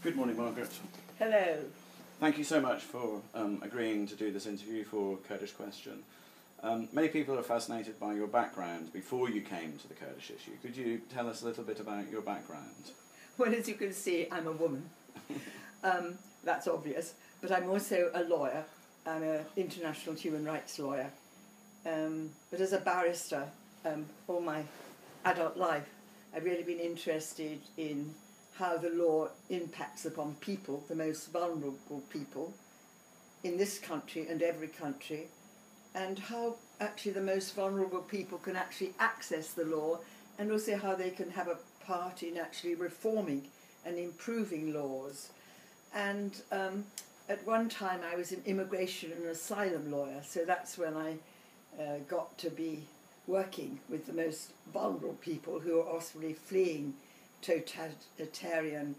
Good morning, Margaret. Hello. Thank you so much for agreeing to do this interview for Kurdish Question. Many people are fascinated by your background before you came to the Kurdish issue. Could you tell us a little bit about your background? Well, as you can see, I'm a woman. That's obvious. But I'm also a lawyer. I'm an international human rights lawyer. But as a barrister, all my adult life, I've really been interested in how the law impacts upon people, the most vulnerable people, in this country and every country, and how actually the most vulnerable people can actually access the law, and also how they can have a part in actually reforming and improving laws. And at one time I was an immigration and asylum lawyer, so that's when I got to be working with the most vulnerable people who are possibly fleeing totalitarian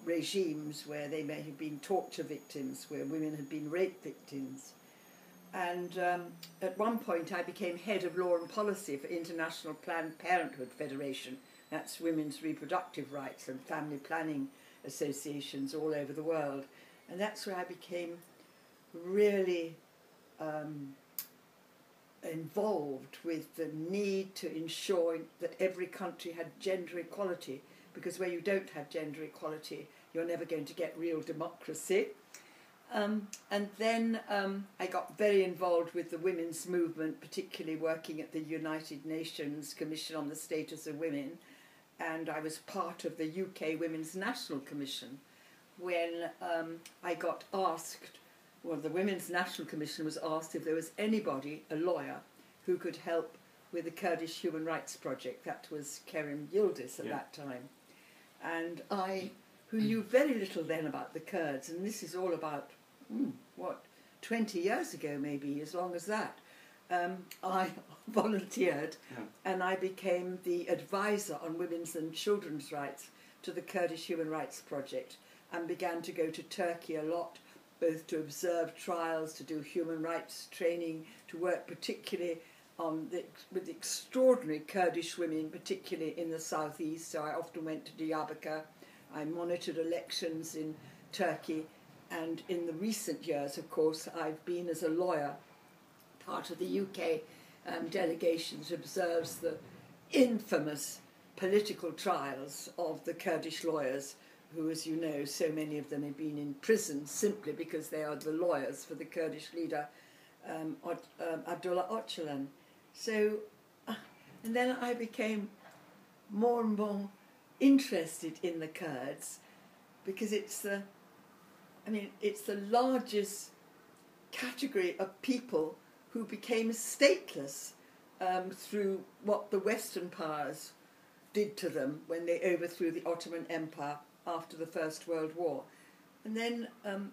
regimes where they may have been torture victims, where women had been rape victims. And at one point I became head of law and policy for International Planned Parenthood Federation. That's women's reproductive rights and family planning associations all over the world. And that's where I became really involved with the need to ensure that every country had gender equality, because where you don't have gender equality, you're never going to get real democracy. And then I got very involved with the women's movement, particularly working at the United Nations Commission on the Status of Women, and I was part of the UK Women's National Commission when I got asked, well, the Women's National Commission was asked if there was anybody, a lawyer, who could help with the Kurdish Human Rights Project. That was Kerim Yildiz at that time. And I, who knew very little then about the Kurds, and this is all about, 20 years ago maybe, as long as that, I volunteered and I became the advisor on women's and children's rights to the Kurdish Human Rights Project, and began to go to Turkey a lot, both to observe trials, to do human rights training, to work particularly with the extraordinary Kurdish women, particularly in the southeast. So I often went to Diyarbakir. I monitored elections in Turkey, and in the recent years, of course, I've been as a lawyer part of the UK delegation that observes the infamous political trials of the Kurdish lawyers, who, as you know, so many of them have been in prison simply because they are the lawyers for the Kurdish leader Abdullah Öcalan. So, and then I became more and more interested in the Kurds, because it's the largest category of people who became stateless through what the Western powers did to them when they overthrew the Ottoman Empire after the First World War. And then,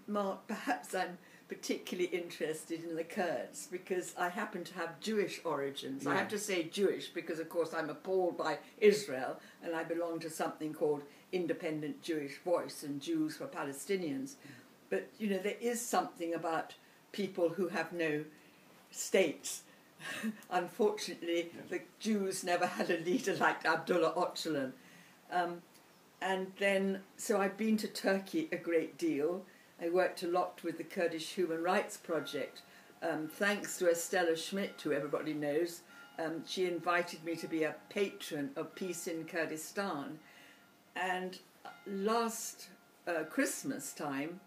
Mark, perhaps I'm particularly interested in the Kurds because I happen to have Jewish origins. I have to say Jewish because, of course, I'm appalled by Israel, and I belong to something called Independent Jewish Voice and Jews for Palestinians. But, you know, there is something about people who have no states. Unfortunately, the Jews never had a leader like Abdullah Öcalan. And then, so I've been to Turkey a great deal. I worked a lot with the Kurdish Human Rights Project. Thanks to Estella Schmidt, who everybody knows, she invited me to be a patron of Peace in Kurdistan. And last Christmas time,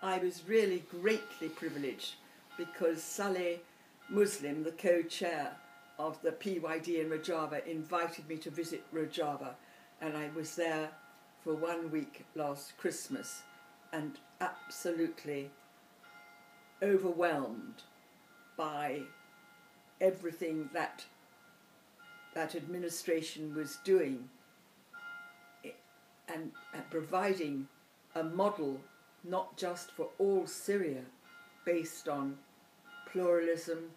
I was really greatly privileged because Saleh Muslim, the co-chair of the PYD in Rojava, invited me to visit Rojava, and I was there for 1 week last Christmas and absolutely overwhelmed by everything that administration was doing and providing a model not just for all Syria, based on pluralism,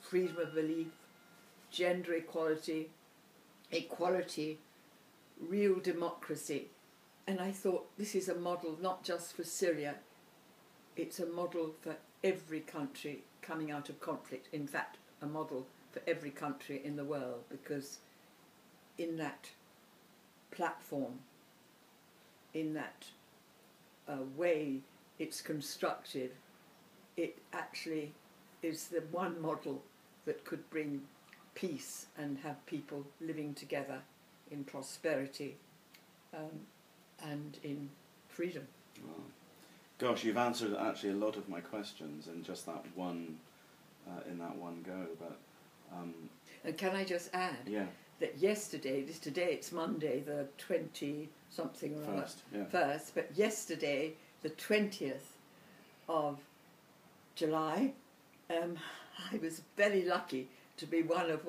freedom of belief, gender equality, real democracy. And I thought, this is a model not just for Syria, it's a model for every country coming out of conflict. In fact, a model for every country in the world, because in that platform, in that way it's constructed, it actually is the one model that could bring peace and have people living together in prosperity and in freedom. Wow. Gosh, you've answered actually a lot of my questions in just that one go. But and can I just add that yesterday, today it's Monday, the 20-something or first, but yesterday, the 20th of July, I was very lucky to be one of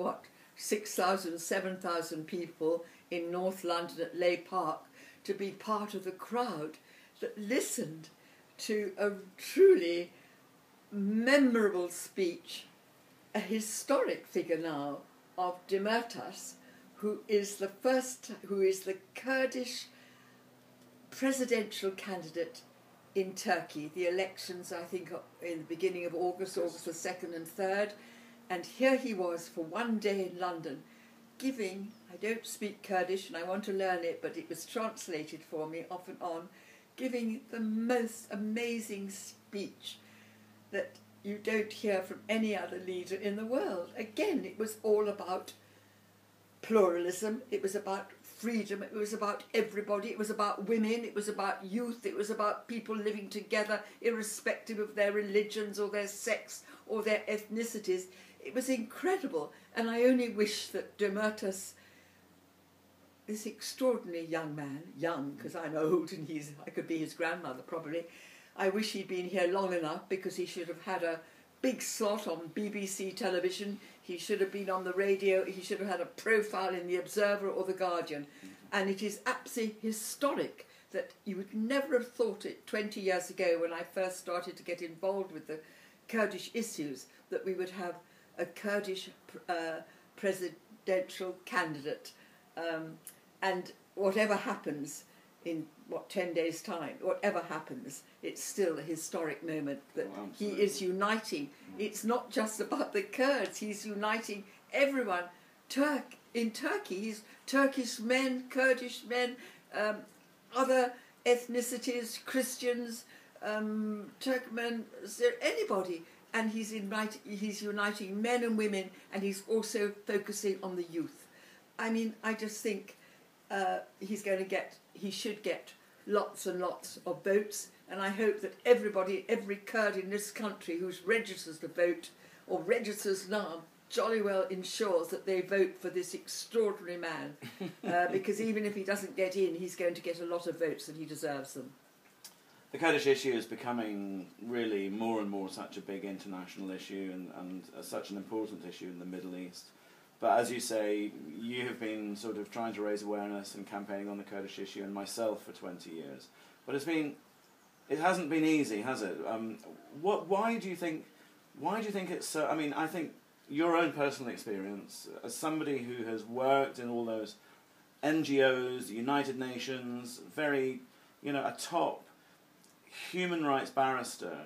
6,000, 7,000 people in North London at Leigh Park, to be part of the crowd that listened to a truly memorable speech, a historic figure now, of Demirtas, who is the Kurdish presidential candidate in Turkey. The elections, I think, are in the beginning of August the 2nd and 3rd, and here he was for one day in London giving, I don't speak Kurdish and I want to learn it, but it was translated for me off and on, giving the most amazing speech that you don't hear from any other leader in the world. Again, it was all about pluralism, it was about freedom, it was about everybody, it was about women, it was about youth, it was about people living together irrespective of their religions or their sex or their ethnicities. It was incredible, and I only wish that Demirtas, this extraordinary young man, young because I'm old and I could be his grandmother probably, I wish he'd been here long enough, because he should have had a big slot on BBC television, he should have been on the radio, he should have had a profile in the Observer or the Guardian. And it is absolutely historic that you would never have thought it 20 years ago, when I first started to get involved with the Kurdish issues, that we would have a Kurdish presidential candidate. And whatever happens in 10 days' time, whatever happens, it's still a historic moment that he is uniting. It's not just about the Kurds, he's uniting everyone. In Turkey, he's Turkish men, Kurdish men, other ethnicities, Christians, Turkmen, anybody. And he's uniting men and women, and he's also focusing on the youth. I mean, I just think he should get lots and lots of votes, and I hope that every Kurd in this country who's registers to vote or registers now, jolly well ensures that they vote for this extraordinary man, because even if he doesn't get in, he's going to get a lot of votes and he deserves them. The Kurdish issue is becoming really more and more such a big international issue and such an important issue in the Middle East. But as you say, you have been sort of trying to raise awareness and campaigning on the Kurdish issue, and myself for 20 years. But it hasn't been easy, has it? Why do you think it's so? I mean, I think your own personal experience, as somebody who has worked in all those NGOs, the United Nations, very, a top human rights barrister,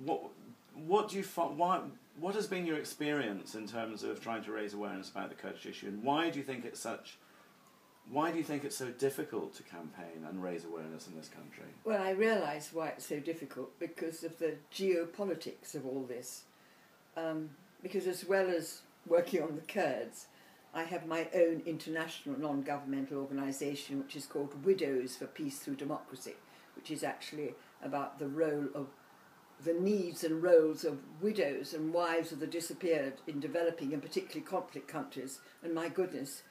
what do you find? What has been your experience in terms of trying to raise awareness about the Kurdish issue, and why do you think it's so difficult to campaign and raise awareness in this country? Well, I realise why it's so difficult, because of the geopolitics of all this. Because as well as working on the Kurds, I have my own international non-governmental organisation which is called Widows for Peace Through Democracy, which is actually about the needs and roles of widows and wives of the disappeared in developing and particularly conflict countries. And my goodness,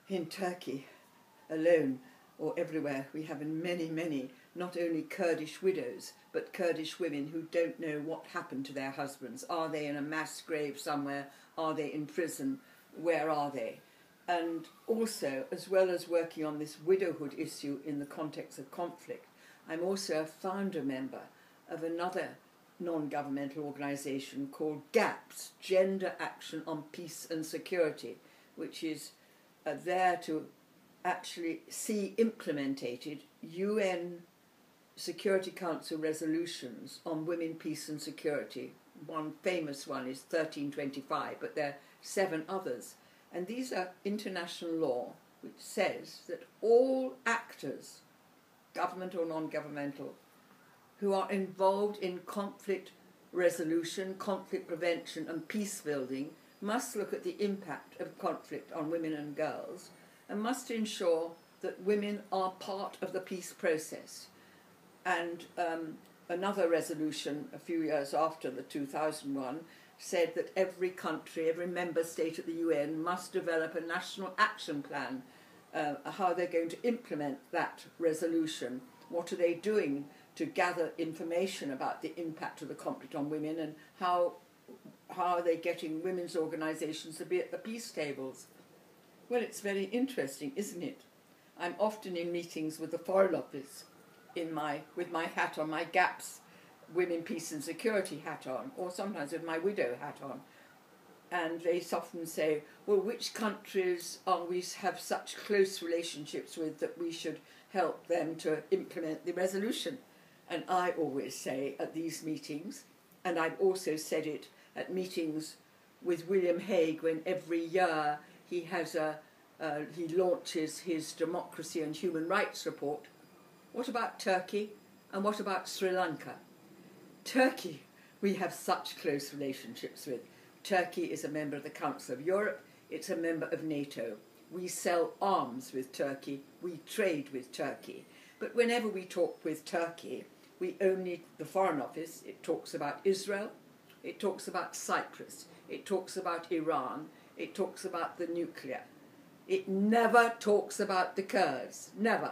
in Turkey alone, or everywhere, we have in many, many, not only Kurdish widows, but Kurdish women who don't know what happened to their husbands. Are they in a mass grave somewhere? Are they in prison? Where are they? And also, as well as working on this widowhood issue in the context of conflict, I'm also a founder member of another non-governmental organisation called GAPS, Gender Action on Peace and Security, which is there to actually see implemented UN Security Council resolutions on women, peace and security. One famous one is 1325, but there are 7 others. And these are international law which says that all actors government or non-governmental, who are involved in conflict resolution, conflict prevention and peace building must look at the impact of conflict on women and girls and must ensure that women are part of the peace process. And another resolution a few years after the 2001 said that every country, every member state at the UN must develop a national action plan, how they're going to implement that resolution, what are they doing to gather information about the impact of the conflict on women, and how are they getting women's organisations to be at the peace tables. Well, it's very interesting, isn't it? I'm often in meetings with the Foreign Office with my hat on, my GAPS Women, Peace and Security hat on, or sometimes with my widow hat on. And they often say, well, which countries have such close relationships with that we should help them to implement the resolution? And I always say at these meetings, and I've also said it at meetings with William Hague when every year he launches his democracy and human rights report, what about Turkey and what about Sri Lanka? Turkey, we have such close relationships with. Turkey is a member of the Council of Europe, it's a member of NATO. We sell arms with Turkey, we trade with Turkey. But whenever we talk with Turkey, the Foreign Office, it talks about Israel, it talks about Cyprus, it talks about Iran, it talks about the nuclear. It never talks about the Kurds, never.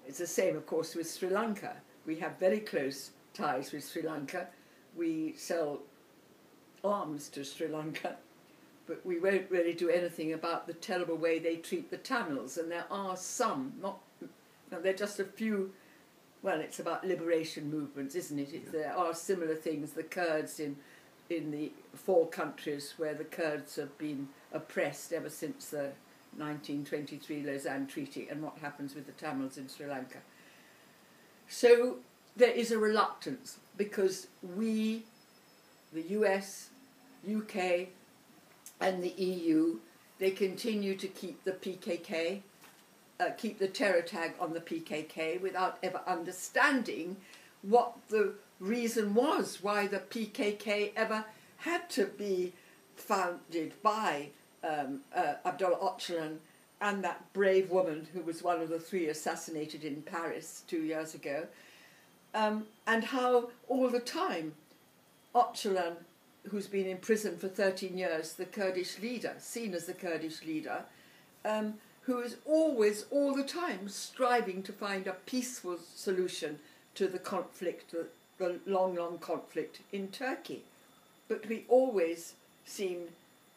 It's the same, of course, with Sri Lanka. We have very close ties with Sri Lanka. We sell arms to Sri Lanka, but we won't really do anything about the terrible way they treat the Tamils. And there are some, they're just a few, well, it's about liberation movements, isn't it? There are similar things, the Kurds in the 4 countries where the Kurds have been oppressed ever since the 1923 Lausanne Treaty, and what happens with the Tamils in Sri Lanka. So there is a reluctance because we, the US, UK and the EU, they continue to keep the PKK, keep the terror tag on the PKK without ever understanding what the reason was why the PKK ever had to be founded by Abdullah Öcalan and that brave woman who was one of the 3 assassinated in Paris 2 years ago, and how all the time Öcalan, who's been in prison for 13 years, the Kurdish leader, seen as the Kurdish leader, who is always, all the time, striving to find a peaceful solution to the conflict, the long, long conflict in Turkey. But we always seem,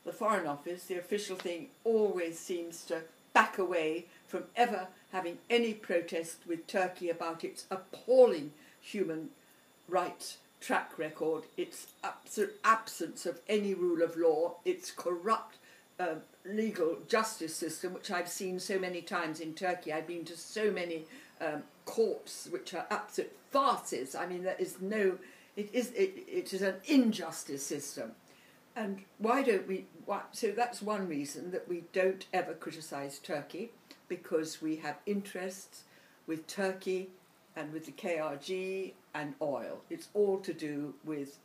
the Foreign Office, the official thing, always seems to back away from ever having any protest with Turkey about its appalling human rights track record, its absolute absence of any rule of law, its corrupt legal justice system, which I've seen so many times in Turkey. I've been to so many courts which are absolute farces. I mean, there is no, it is an injustice system. And why don't we, so that's one reason that we don't ever criticise Turkey, because we have interests with Turkey and with the KRG and oil. It's all to do with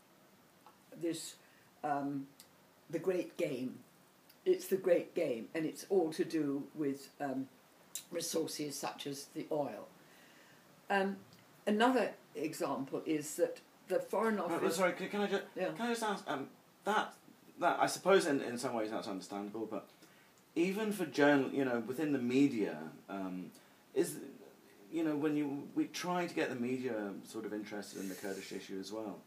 this, the great game. It's the great game, and it's all to do with resources such as the oil. Another example is that the Foreign Office... Sorry, can I just ask, that I suppose in some ways that's understandable, but even for within the media, when we try to get the media sort of interested in the Kurdish issue as well,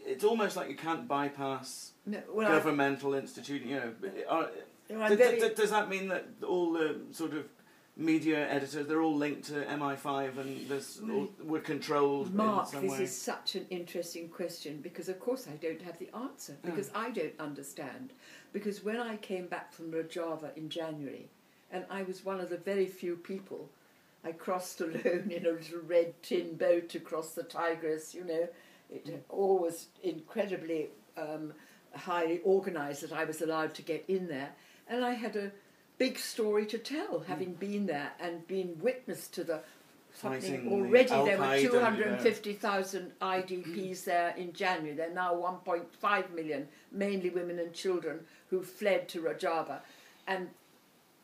it's almost like you can't bypass governmental institutions. Does that mean that all the sort of media editors, they're all linked to MI5 and we're controlled Mark, in some way? this is such an interesting question, because of course I don't have the answer, because I don't understand. Because when I came back from Rojava in January, and I was one of the very few people, I crossed alone in a little red tin boat across the Tigris, it all was incredibly highly organised that I was allowed to get in there, and I had a big story to tell, having been there and been witness to the fighting already the there were Al-Qaeda, 250,000 IDPs there in January. There are now 1.5 million, mainly women and children, who fled to Rojava. And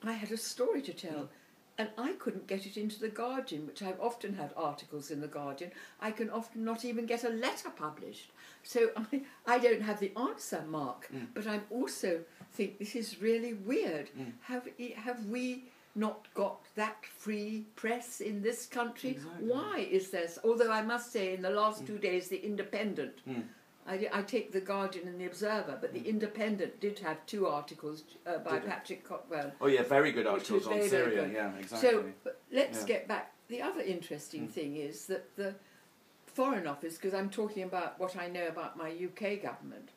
I had a story to tell, and I couldn't get it into The Guardian, which I've often had articles in The Guardian. I can often not even get a letter published. So I don't have the answer, Mark, but I also think this is really weird. Have we not got that free press in this country? Exactly. Why is this? Although I must say, in the last 2 days, The Independent, I take The Guardian and The Observer, but The Independent did have 2 articles by Patrick Cotwell. Oh yeah, very good articles on very, Syria. very good. Yeah, exactly. So but let's get back. The other interesting thing is that the Foreign Office, because I'm talking about what I know about my UK government,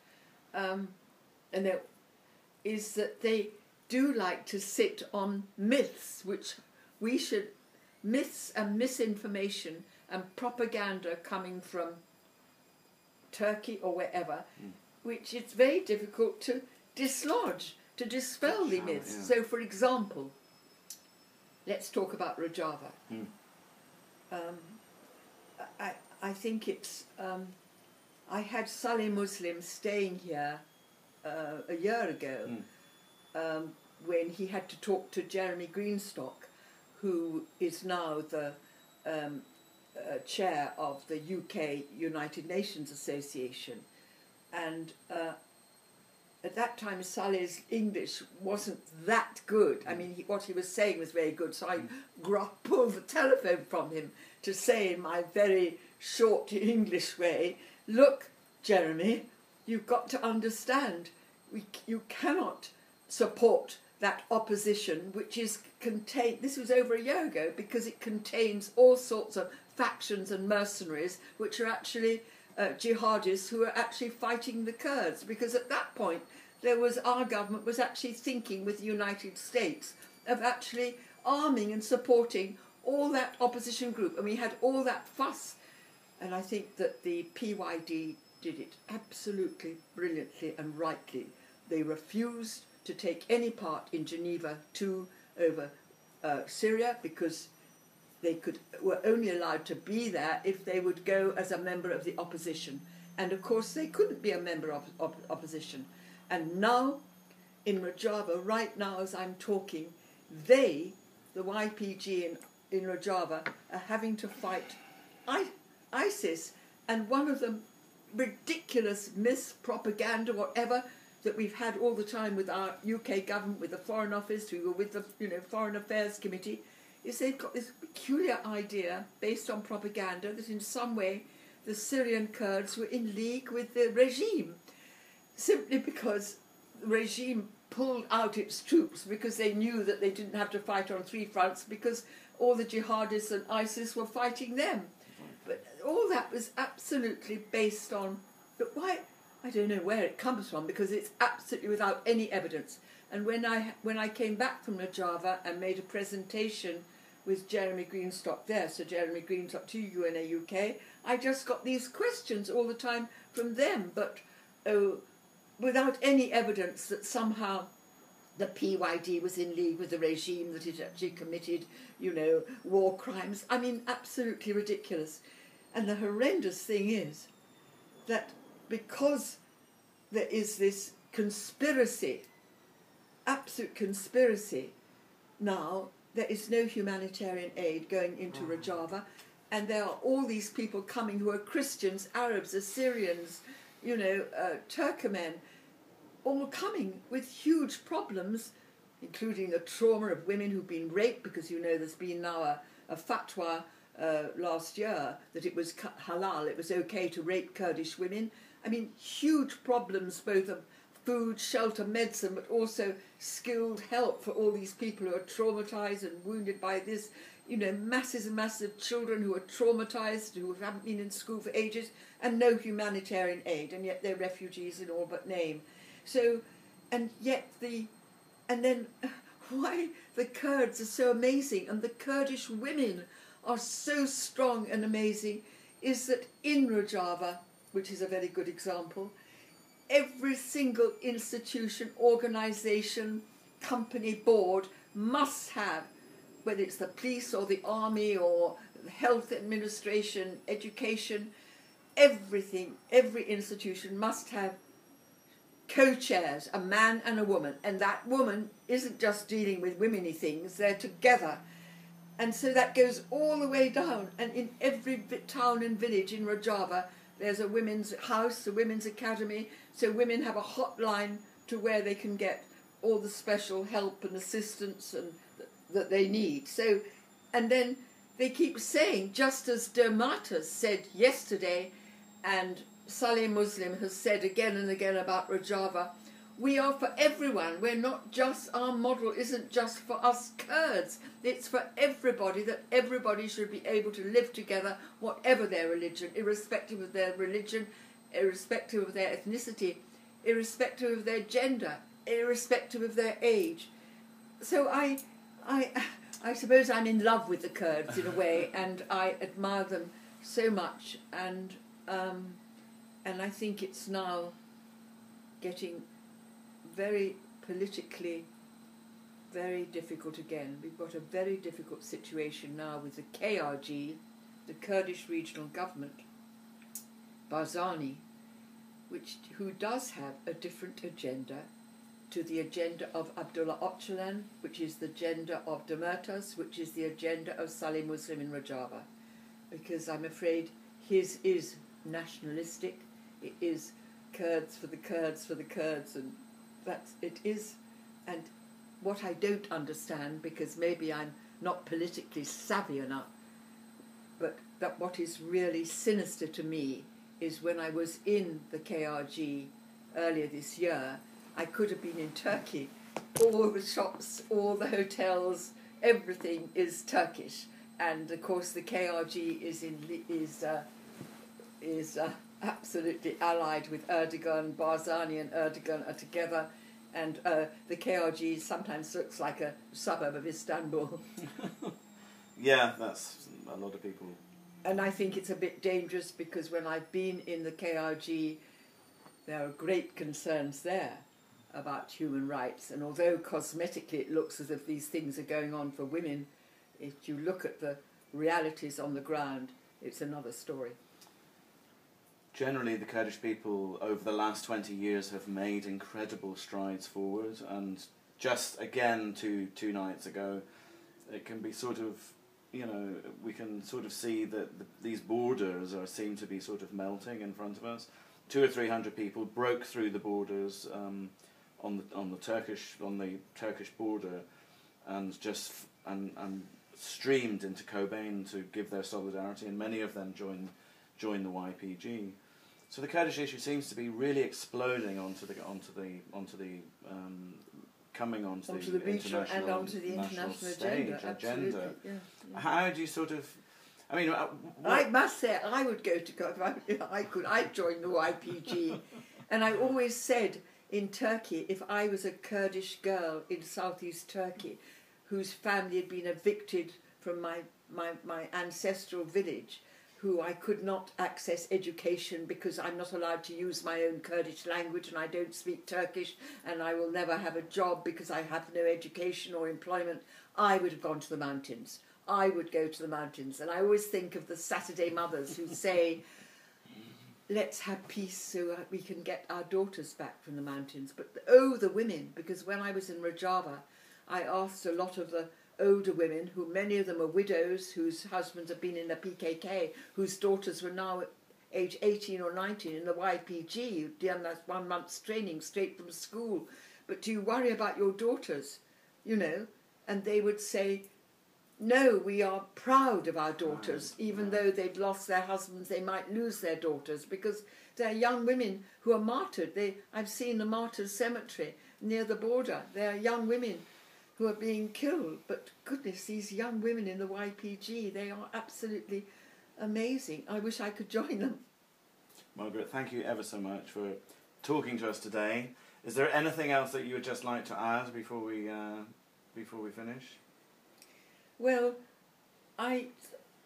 and there is that they do like to sit on myths, which we should, myths and misinformation and propaganda coming from Turkey or wherever, which it's very difficult to dislodge, to dispel the myths. So, for example, let's talk about Rojava. I think it's, I had Saleh Muslim staying here a year ago, when he had to talk to Jeremy Greenstock, who is now the chair of the UK United Nations Association. And at that time, Saleh's English wasn't that good. I mean, what he was saying was very good, so I pulled the telephone from him to say in my very short English way, look, Jeremy, you've got to understand, you cannot support that opposition which is contained, this was over a year ago, because it contains all sorts of factions and mercenaries which are actually jihadists who are actually fighting the Kurds, because at that point our government was actually thinking with the United States of actually arming and supporting all that opposition group, and we had all that fuss. And I think that the PYD did it absolutely brilliantly and rightly. They refused to take any part in Geneva II over Syria, because they were only allowed to be there if they would go as a member of the opposition. And of course they couldn't be a member of opposition. And now, in Rojava, right now as I'm talking, the YPG in Rojava, are having to fight ISIS, and one of the ridiculous mispropaganda, whatever, that we've had all the time with our UK government, with the Foreign Office, who were with the Foreign Affairs Committee, is they've got this peculiar idea based on propaganda that in some way the Syrian Kurds were in league with the regime, simply because the regime pulled out its troops because they knew that they didn't have to fight on 3 fronts, because all the jihadists and ISIS were fighting them. But all that was absolutely based on, but why? I don't know where it comes from, because it's absolutely without any evidence. And when I came back from Rojava and made a presentation with Jeremy Greenstock there, so Jeremy Greenstock to UNA UK, I just got these questions all the time from them, but without any evidence that somehow the PYD was in league with the regime, that it actually committed, war crimes. I mean, absolutely ridiculous. And the horrendous thing is that because there is this conspiracy, absolute conspiracy, now there is no humanitarian aid going into Rojava, and there are all these people coming who are Christians, Arabs, Assyrians, Turkmen, all coming with huge problems, including the trauma of women who've been raped, because there's been now a fatwa last year that it was halal, it was okay to rape Kurdish women. I mean, huge problems, both of food, shelter, medicine, but also skilled help for all these people who are traumatised and wounded by this, masses and masses of children who are traumatised, who haven't been in school for ages, and no humanitarian aid, and yet they're refugees in all but name. So, and then why the Kurds are so amazing, and the Kurdish women are so strong and amazing, is that in Rojava, which is a very good example, every single institution, organisation, company, board must have, whether it's the police or the army or health administration, education, everything, every institution must have co-chairs, a man and a woman, and that woman isn't just dealing with women-y things, they're together. And so that goes all the way down, and in every town and village in Rojava there's a women's house, a women's academy, so women have a hotline to where they can get all the special help and assistance and that they need. So, and then they keep saying, just as Dermatas said yesterday, and Saleh Muslim has said again and again about Rojava, we are for everyone. We're not just, our model isn't just for us Kurds. It's for everybody, that everybody should be able to live together, whatever their religion, irrespective of their religion, irrespective of their ethnicity, irrespective of their gender, irrespective of their age. So I suppose I'm in love with the Kurds in a way, and I admire them so much, and I think it's now getting very politically very difficult again. We've got a very difficult situation now with the KRG, the Kurdish Regional Government, Barzani, who does have a different agenda to the agenda of Abdullah Öcalan, which is the agenda of Demirtas, which is the agenda of Saleh Muslim in Rojava. Because I'm afraid his is nationalistic, it is Kurds for the Kurds for the Kurds, and it is. And what I don't understand, because maybe I'm not politically savvy enough, but that what is really sinister to me is when I was in the KRG earlier this year, I could have been in Turkey. All the shops, all the hotels, everything is Turkish, and of course the KRG is absolutely allied with Erdogan. Barzani and Erdogan are together, and the KRG sometimes looks like a suburb of Istanbul. Yeah, that's a lot of people. And I think it's a bit dangerous, because when I've been in the KRG, there are great concerns there about human rights, and although cosmetically it looks as if these things are going on for women, if you look at the realities on the ground, it's another story. Generally, the Kurdish people over the last 20 years have made incredible strides forward, and just again two nights ago, it can be sort of, you know, we can sort of see that these borders seem to be sort of melting in front of us. 200 or 300 people broke through the borders on the Turkish border, and just streamed into Kobane to give their solidarity, and many of them joined the YPG. So the Kurdish issue seems to be really exploding onto the international stage agenda. Yeah. How do you sort of? I mean, I must say, I would go to if I could. I'd join the YPG, and I always said in Turkey, if I was a Kurdish girl in southeast Turkey, whose family had been evicted from my ancestral village, who I could not access education because I'm not allowed to use my own Kurdish language and I don't speak Turkish, and I will never have a job because I have no education or employment, I would have gone to the mountains. I would go to the mountains. And I always think of the Saturday mothers who say, let's have peace so we can get our daughters back from the mountains. But the women, because when I was in Rojava, I asked a lot of the older women, who many of them are widows, whose husbands have been in the PKK, whose daughters were now age 18 or 19 in the YPG, who'd done that 1 month's training straight from school. But do you worry about your daughters? You know? And they would say, no, we are proud of our daughters, even though they've lost their husbands, they might lose their daughters, because they're young women who are martyred. I've seen the Martyrs Cemetery near the border. They are young women who are being killed. But goodness, these young women in the YPG, they are absolutely amazing. I wish I could join them. Margaret, thank you ever so much for talking to us today. Is there anything else that you would just like to add before we finish? Well,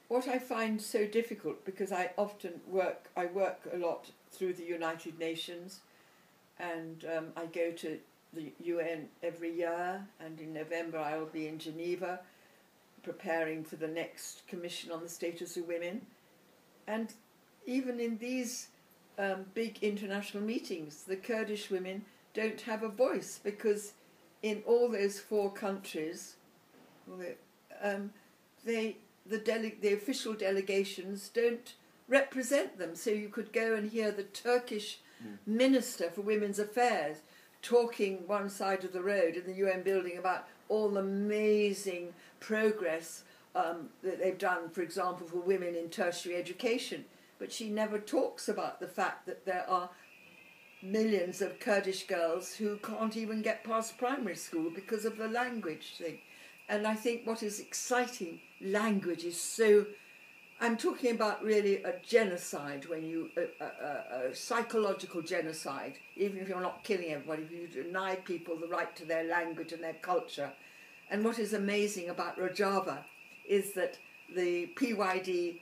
what I find so difficult, because I work a lot through the United Nations, and I go to the UN every year, and in November I will be in Geneva preparing for the next Commission on the Status of Women. And even in these big international meetings, the Kurdish women don't have a voice, because in all those 4 countries, the official delegations don't represent them. So you could go and hear the Turkish Minister for Women's Affairs talking one side of the road in the UN building about all the amazing progress that they've done, for example, for women in tertiary education. But she never talks about the fact that there are millions of Kurdish girls who can't even get past primary school because of the language thing. And I think what is exciting, language is so... I'm talking about really a genocide, when you a psychological genocide, even if you're not killing everybody, if you deny people the right to their language and their culture. And what is amazing about Rojava is that the PYD,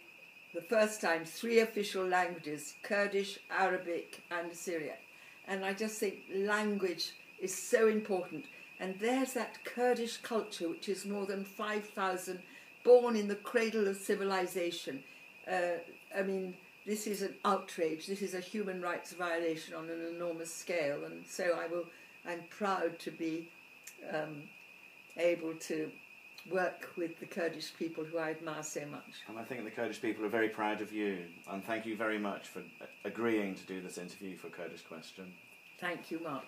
the first time, 3 official languages, Kurdish, Arabic and Syriac. And I just think language is so important. And there's that Kurdish culture, which is more than 5,000, born in the cradle of civilization. I mean, this is an outrage. This is a human rights violation on an enormous scale. And so I'm proud to be able to work with the Kurdish people, who I admire so much. And I think the Kurdish people are very proud of you. And thank you very much for agreeing to do this interview for Kurdish Question. Thank you, Mark.